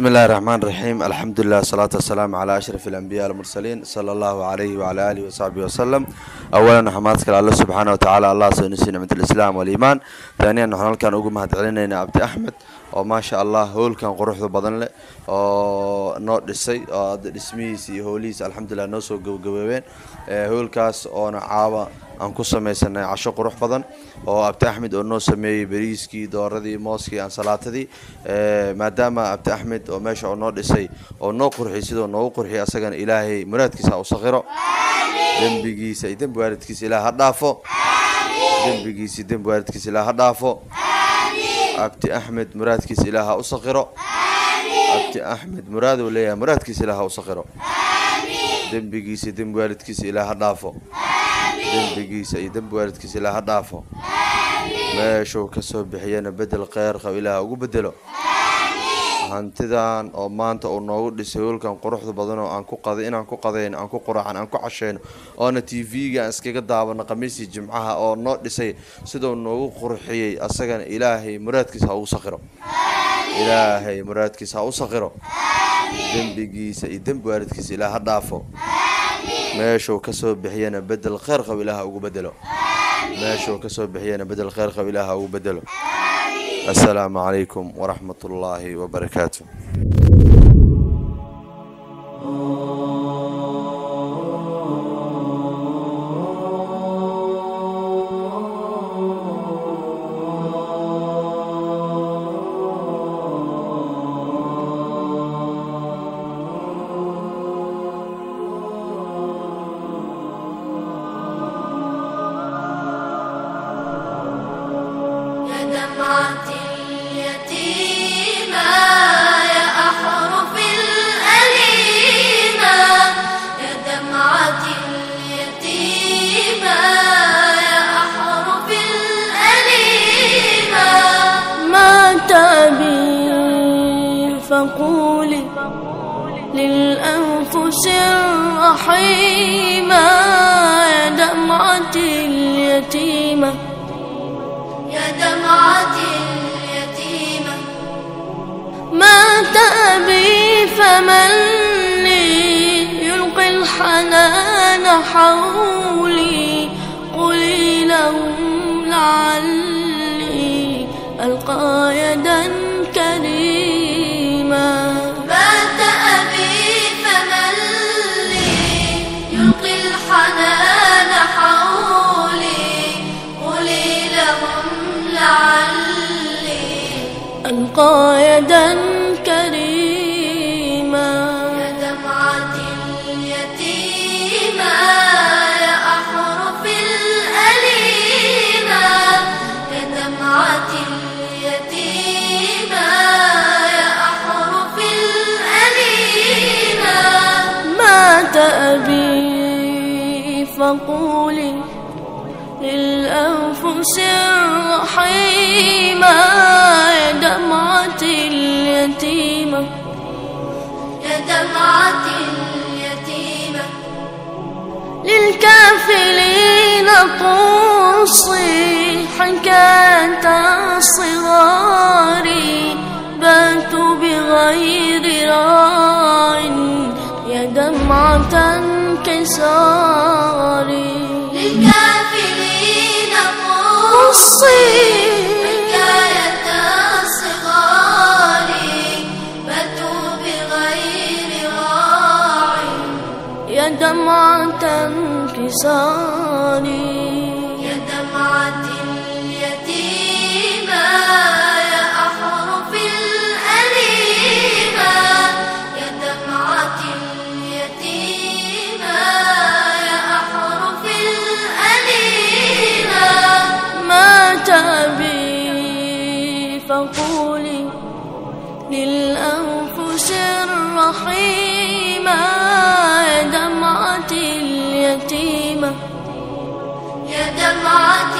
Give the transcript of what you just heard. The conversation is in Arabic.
بسم الله الرحمن الرحيم. الحمد لله والصلاة والسلام على أشرف الأنبياء والمرسلين صلى الله عليه وعلى آله وصحبه وسلم. أولا حمادك الله سبحانه وتعالى الله سينسي نعمة الإسلام والإيمان. ثانيا نحن كان أقوم هتعلننا عبد أحمد وما شاء الله هول كان قروح بدن له نوت السي اسميسي هوليس الحمد لله نوسو جوجوين هول كاس أنا عاوة أنكو سميسنا عشق قروح بدن وعبد أحمد أنو سمي بريسكي دوردي موسكي عن صلاتي ما دام عبد أحمد وما شاء الله نوت السي ونو قروحي سيدو نو قروحي أسجن إلهي مراد كيس أو صغيره دنبيجي سيدن بوارد كيس إله هدافو دنبيجي سيدن بوارد كيس إله هدافو عبد أحمد مراد كيس إلها أصغره عبد أحمد مراد ولا مراد كيس إلها أصغره دنبيجي سيدن بوارد كيس إلها ضافه دنبيجي سيدن بوارد كيس إلها ضافه ما شو كسب بحيانا بدل خير خويلها وبدله هانتدان أو ما أنت أو نقول لسهول كان قروح بدنه عنكو قضين عنكو قضين عنكو قرعان عنكو عشان أنا تي في جا أسكيك دعوة قميصي جمعها أو نقول لسه سيدو نقول قروحي أسجن إلهي مراد كيس أو صغره إلهي مراد كيس أو صغره دنبيجي سيدن بوارد كيس إله ضعفه ما شو كسب بحيانا بدل خير خويلها وبدله ما شو كسب بحيانا بدل خير خويلها وبدله. السلام عليكم ورحمة الله وبركاته. فقولي للأنفس الرحيمة يا دمعة اليتيمة يا دمعة اليتيمة مات أبي فمن لي يلقي الحنان حولي قولي لهم لعلي ألقى يدا كريما مات أبي فمن لي يلقي الحنان حولي قولي لهم لعلي ألقى يدا كريما يا دمعة اليتيمة يا أحرف الأليمة يا دمعة اليتيمة يا أحرف الأليمة مات أبي فقولي للأنفس الرحيمة يا دمعة اليتيمة يا دمعة اليتيمة للكافلين قصي حكاية الصغار باتوا بغير راع يا دمعة انكسار للكافلين قصي حكاية الصغار باتوا بغير راع يا دمعة انكسار يا دمعة اليتيمة يا أحرف الأليمة يا دمعة اليتيمة يا أحرف الأليمة مات أبي فقولي للأنفس الرحيمة يا دمعة اليتيمة يا دمعة